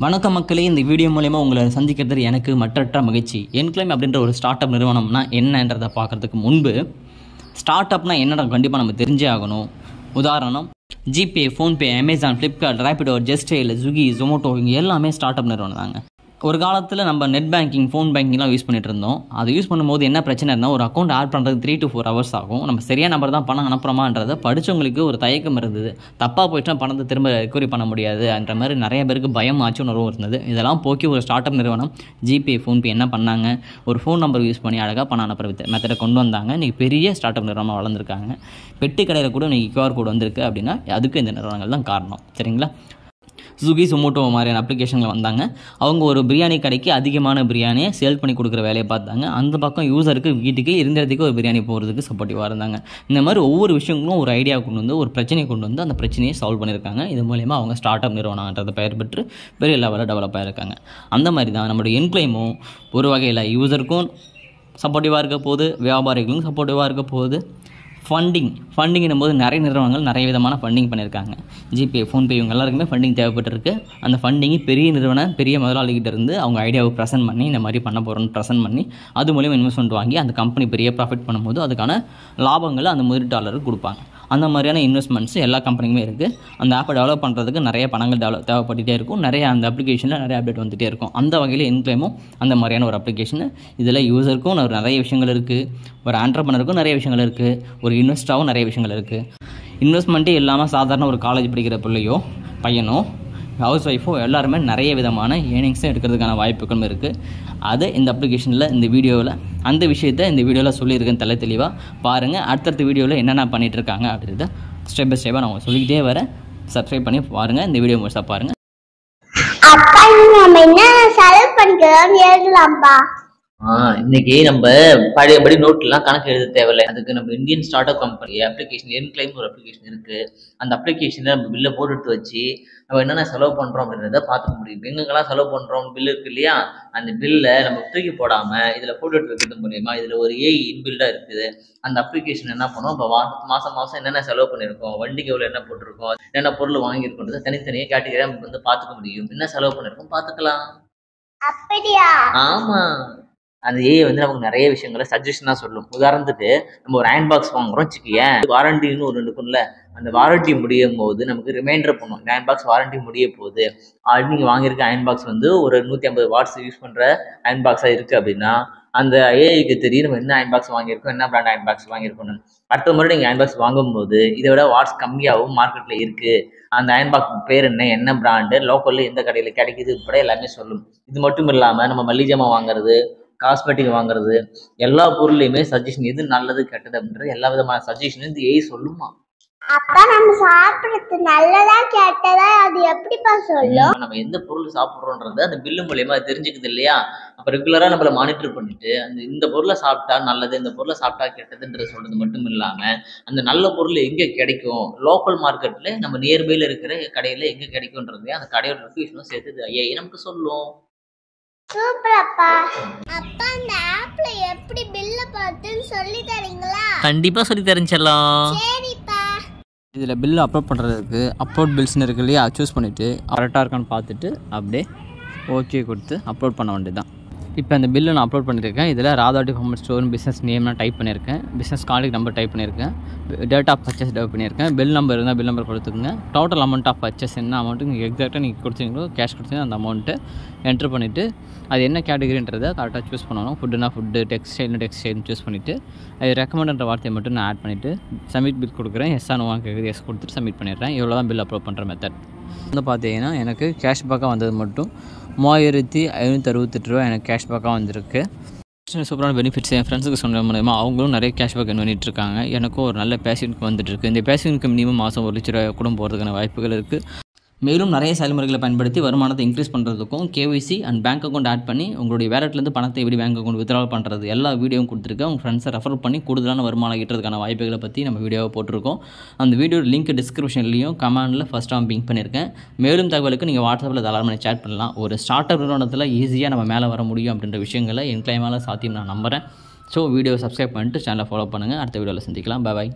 வணக்கம் மக்களே, இந்த வீடியோ மூலமா உங்களை சந்திக்கிறது எனக்கு மற்றற்ற மகிழ்ச்சி. என்க்ளைம் அப்படின்ற ஒரு ஸ்டார்ட் அப் நிறுவனம்னா என்னன்றதை பார்க்கறதுக்கு முன்பு ஸ்டார்ட் அப்னா என்னடா கண்டிப்பாக நம்ம தெரிஞ்சே ஆகணும். உதாரணம், GPay, PhonePe, Amazon, Flipkart, Rapido, ஜஸ்டேல், ஸ்விக்கி, ஜொமோட்டோ இவங்க எல்லாமே ஸ்டார்ட் அப் நிறுவனம் தாங்க. ஒரு காலத்தில் நம்ம நெட் பேங்கிங், ஃபோன் பேங்கிங்லாம் யூஸ் பண்ணிட்டு இருந்தோம். அது யூஸ் பண்ணும்போது என்ன பிரச்சனை இருந்தால் ஒரு அக்கௌண்ட் ஆட் பண்ணுறதுக்கு 3 to 4 hours ஆகும். நம்ம சரியான நம்பர் தான் பணம் அனுப்புகிறோமான்றதை படித்தவங்களுக்கு ஒரு தயக்கம் இருந்தது. தப்பாக போயிட்டா பணத்தை திரும்ப ரெக்கவரி பண்ண முடியாதுன்ற மாதிரி நிறைய பேருக்கு பயம் ஆச்சு உணர்வும் இருந்தது. இதெல்லாம் போக்கி ஒரு ஸ்டார்ட் அப் நிறுவனம் ஜிபே, ஃபோன்பே என்ன பண்ணாங்க, ஒரு ஃபோன் நம்பர் யூஸ் பண்ணி அழகாக பணம் அனுப்புகிற மெத்தடை கொண்டு வந்தாங்க. இன்றைக்கி பெரிய ஸ்டார்ட் அப் நிறுவனம் வளர்ந்துருக்காங்க. பெட்டி கடையில் கூட இன்றைக்கி QR கோட் வந்திருக்கு அப்படின்னா அதுக்கு இந்த நிறுவனங்கள் தான் காரணம். சரிங்களா? ஸ்விக்கி, ஜொமோட்டோ மாதிரியான அப்ளிகேஷனில் வந்தாங்க. அவங்க ஒரு பிரியாணி கடைக்கு அதிகமான பிரியாணியை சேல் பண்ணி கொடுக்குற வேலையை பார்த்தாங்க. அந்த பக்கம் யூசருக்கு வீட்டுக்கு இருந்த இடத்துக்கு ஒரு பிரியாணி போகிறதுக்கு சப்போர்ட்டிவாக இருந்தாங்க. இந்த மாதிரி ஒவ்வொரு விஷயங்களும் ஒரு ஐடியா கொண்டு வந்து ஒரு பிரச்சனையை கொண்டு வந்து அந்த பிரச்சனையை சால்வ் பண்ணியிருக்காங்க. இது மூலயமா அவங்க ஸ்டார்ட் அப் நிறுவனம்ன்றதை பெயர் பெற்று பெரிய லெவலில் டெவலப் ஆகிருக்காங்க. அந்த மாதிரி தான் நம்மளுடைய என்க்ளைமும் ஒரு வகையில் யூசருக்கும் சப்போர்ட்டிவாக இருக்க போகுது, வியாபாரிகளும் சப்போர்ட்டிவாக இருக்க போகுது. ஃபண்டிங்கும் போது நிறைய நிறுவனங்கள் நிறைய விதமான ஃபண்டிங் பண்ணியிருக்காங்க. ஜிபே, ஃபோன்பே இவங்க எல்லாருக்குமே ஃபண்டிங் தேவைப்பட்டிருக்கு. அந்த ஃபண்டிங்கை பெரிய முதலாளிகிட்ட இருந்து அவங்க ஐடியாவை ப்ரெசென்ட் பண்ணி இந்த மாதிரி பண்ண போகிறோன்னு ப்ரெசென்ட் பண்ணி அது மூலியம் இன்வெஸ்ட்மெண்ட் வாங்கி அந்த கம்பெனி பெரிய ப்ராஃபிட் பண்ணும்போது அதுக்கான லாபங்களை அந்த முதலீட்டாளருக்கு கொடுப்பாங்க. அந்த மாதிரியான இன்வெஸ்ட்மெண்ட்ஸ் எல்லா கம்பெனிக்குமே இருக்குது. அந்த ஆப்பை டெவலப் பண்ணுறதுக்கு நிறைய பணங்கள் தேவைப்பட்டுகிட்டே இருக்கும். நிறைய அந்த அப்ளிகேஷனில் நிறைய அப்டேட் வந்துகிட்டே இருக்கும். அந்த வகையில் என்க்ளைமும் அந்த மாதிரியான ஒரு அப்ளிகேஷனு. இதில் யூசருக்கும் நிறைய விஷயங்கள் இருக்குது, ஒரு ஆண்டர்ப்ரனருக்கும் நிறைய விஷயங்கள் இருக்குது, ஒரு இன்வெஸ்டராகவும் நிறைய விஷயங்கள் இருக்குது. இன்வெஸ்ட்மெண்ட்டே இல்லாமல் சாதாரண ஒரு காலேஜ் படிக்கிற பிள்ளையோ பையனோ ஹவுஸ் ஒய்ஃபோ எல்லாருமே நிறைய விதமான ஏர்னிங்ஸும் எடுக்கிறதுக்கான வாய்ப்புகளும் இருக்குது. அதை இந்த அப்ளிகேஷனில் இந்த வீடியோவில் அந்த விஷயத்தை இந்த வீடியோவில் சொல்லியிருக்கேன். தெளிவாக பாருங்கள். அடுத்தடுத்த வீடியோவில் என்னென்ன பண்ணிகிட்டு இருக்காங்க அப்படின்றத ஸ்டெப் பை ஸ்டெப்பாக நான் சொல்லிக்கிட்டே வரேன். சப்ஸ்கிரைப் பண்ணி பாருங்கள். இந்த வீடியோ முழுசாக பாருங்கள். இன்னைக்கு நம்ம பழையபடி நோட்லாம் கணக்கு எழுத தேவையில்லை. அதுக்கு நம்ம Indian start up company application என்க்ளைம் ஒரு அப்ளிகேஷன் இருக்கு. அந்த அப்ளிகேஷன்ல நம்ம பில்லை போட்டு வச்சு நம்ம என்னென்ன செலவு பண்றோம் அப்படின்றத பார்த்துக்க முடியும். எங்கெங்கெல்லாம் செலவு பண்றோம் பில் இருக்கு இல்லையா, அந்த பில்லை நம்ம தூக்கி போடாம இதுல போட்டு வைக்கிறது மூலியமா இதுல ஒரு ஏஐ இன்பில்டா இருக்குது. அந்த அப்ளிகேஷன் என்ன பண்ணும், இப்போ மாசம் என்னென்ன செலவு பண்ணிருக்கோம், வண்டிக்கு எவ்வளவு என்ன போட்டிருக்கோம், என்னென்ன பொருள் வாங்கியிருக்கோன்றதை தனித்தனியாக கேட்டகரியா நம்ம வந்து பார்த்துக்க முடியும். என்ன செலவு பண்ணிருக்கோம் பார்த்துக்கலாம். அப்படியா? ஆமா, அந்த ஏஐ வந்து நமக்கு நிறைய விஷயங்களை சஜஷனா சொல்லும். உதாரணத்துக்கு நம்ம ஒரு அயன் பாக்ஸ் வாங்குறோம் வச்சுக்கேன், வாரண்டின்னு ஒரு இருக்கும்ல, அந்த வாரண்டி முடியும் போது நமக்கு ரிமைண்டர் பண்ணும், இந்த அயன் பாக்ஸ் வாரண்டி முடிய போகுது, நீங்க வாங்கியிருக்க அயன் பாக்ஸ் வந்து ஒரு 150 வாட்ஸ் யூஸ் பண்ற அயன் பாக்ஸா இருக்கு அப்படின்னா அந்த ஏஐக்கு தெரியும் நம்ம என்ன அயன் பாக்ஸ் வாங்கியிருக்கோம், என்ன பிராண்ட் அயன் பாக்ஸ் வாங்கியிருக்கோம்னு. அடுத்த முறை நீங்க அயன் பாக்ஸ் வாங்கும்போது இதை விட வாட்ஸ் கம்மியாகவும் மார்க்கெட்ல இருக்கு, அந்த அயன் பாக்ஸ் பேர் என்ன பிராண்டு, லோக்கல்ல எந்த கடையில கிடைக்குது உட்பட எல்லாமே சொல்லும். இது மட்டும் இல்லாம நம்ம மல்லிகை ஜாமான் வாங்குறது, காஸ்மெட்டிக் வாங்குறது, எல்லா பொருளையுமே சஜஷன் எது நல்லது கெட்டது அப்படின்றது எல்லா விதமான சஜஷனும் இந்த ஏஐ சொல்லுமா. அப்ப நம்ம சாப்பிடுறது நல்லதா கெட்டதா அது எப்படிப்பா சொல்லும்? நம்ம எந்த பொருள் சாப்பிடுறோன்றது அந்த பில்லு மூலியமா தெரிஞ்சுக்குது இல்லையா. அப்ப ரெகுலரா நம்மள மானிட்டர் பண்ணிட்டு இந்த பொருளை சாப்பிட்டா நல்லது, இந்த பொருளை சாப்பிட்டா கெட்டதுன்றது சொல்றது மட்டும் இல்லாம அந்த நல்ல பொருள் எங்க கிடைக்கும், லோக்கல் மார்க்கெட்ல நம்ம நியர்பைல இருக்கிற கடையில எங்க கிடைக்கும்ன்றதே அந்த கடையோட லொகேஷனும் சேர்த்து ஏஐ நமக்கு சொல்லும். சூப்பர் அப்பா. அப்பா அந்த ஆப்ல எப்படி பில்ல பார்த்துன்னு சொல்லி தரீங்களா? கண்டிப்பாக சொல்லி தரேன்ச்சலாம். சரிப்பா. இதில் பில்லு அப்லோட் பண்ணுறதுக்கு அப்லோட் பில்ஸ்னு இருக்கு இல்லையா, சூஸ் பண்ணிவிட்டு கரெக்டாக இருக்கான்னு பார்த்துட்டு அப்படியே ஓகே கொடுத்து அப்லோட் பண்ண வேண்டியது தான். இப்போ அந்த பில்லை நான் அப்லோட் பண்ணியிருக்கேன். இதில் Radha department store business name நான் டைப் பண்ணியிருக்கேன், பிஸ்னஸ் கான்டாக்ட் நம்பர் டைப் பண்ணியிருக்கேன், டேட் ஆஃப் பர்ச்சேஸ் டைப் பண்ணியிருக்கேன், பில் நம்பர் இருந்தால் பில் நம்பர் கொடுத்துக்குங்க, டோட்டல் அமௌண்ட் ஆஃப் பர்ச்சேஸ் என்ன அமௌண்ட்டு நீங்கள் எக்ஸாக்டாக நீங்கள் கொடுத்தீங்களோ கேஷ் கொடுத்தீங்கன்னா அந்த அமௌண்ட்டு என்ட்ரு பண்ணிவிட்டு அது என்ன கேட்டகரின்றதை கரெக்டாக சூஸ் பண்ணணும். ஃபுட்டுனா ஃபுட்டு, டெக்ஸ்டைல்னு சூஸ் பண்ணிவிட்டு அது ரெக்கமெண்ட்ன்ற வார்த்தையை மட்டும் நான் ஆட் பண்ணிவிட்டு சப்மிட் பில் கொடுக்குறேன். எஸ் ஆர் நோவாக கேட்குது, எஸ் கொடுத்துட்டு சப்மிட் பண்ணிடுறேன். இவ்வளோ தான் பில் அப்லோட் பண்ணுற மெத்தட். வந்து பார்த்தீங்கன்னா எனக்கு கேஷ்பேக்காக வந்தது மட்டும் 3568 ரூபா எனக்கு கேஷ்பேக்காக வந்திருக்கு. சூப்பரான பெனிஃபிட்ஸ் என் ஃப்ரெண்ட்ஸுக்கு சொன்ன மூலமா அவங்களும் நிறைய கேஷ்பேக் பண்ணிட்டு இருக்காங்க. எனக்கும் ஒரு நல்ல பேஷனுக்கு வந்துட்டுருக்கு. இந்த பேஷனுக்கு மினிமம் மாதம் 1 லட்ச ரூபாய் கூட போகிறதுக்கான வாய்ப்புகள் இருக்குது. மேலும் நிறைய செயல்முறைகளை பயன்படுத்தி வருமானத்தை இன்க்ரீஸ் பண்ணுறதுக்கும் KYC and bank account add பண்ணி உங்களுடைய வேலட்லேருந்து பணத்தை எப்படி பேங்க் அக்கௌண்ட் வித்ட்ரால் பண்ணுறது எல்லா வீடியோவும் கொடுத்துருக்கேன். உங்கள் ஃப்ரெண்ட்ஸை ரெஃபர் பண்ணி கூடுதலான வருமானம் ஈட்டுறதுக்கான வாய்ப்புகளை பற்றி நம்ம வீடியோவை போட்டிருக்கோம். அந்த வீடியோ லிங்க் டிஸ்கிரிப்ஷன்லையும் கமெண்டில் ஃபஸ்ட்டாக பிங்க் பண்ணியிருக்கேன். மேலும் தகவலுக்கு நீங்கள் வாட்ஸ்அப்பில் தாராளமாக சேட் பண்ணலாம். ஒரு ஸ்டார்ட் அப் நிறுவனத்தில் ஈஸியாக நம்ம மேலே வர முடியும் அப்படின்ற விஷயங்களை என்க்ளைமால் சாத்தியம் நான் நம்புகிறேன். ஸோ வீடியோவை சப்ஸ்கிரைப் பண்ணிட்டு சேனலை ஃபாலோ பண்ணுங்கள். அடுத்த வீடியோவில் சந்திக்கலாம். பாய்.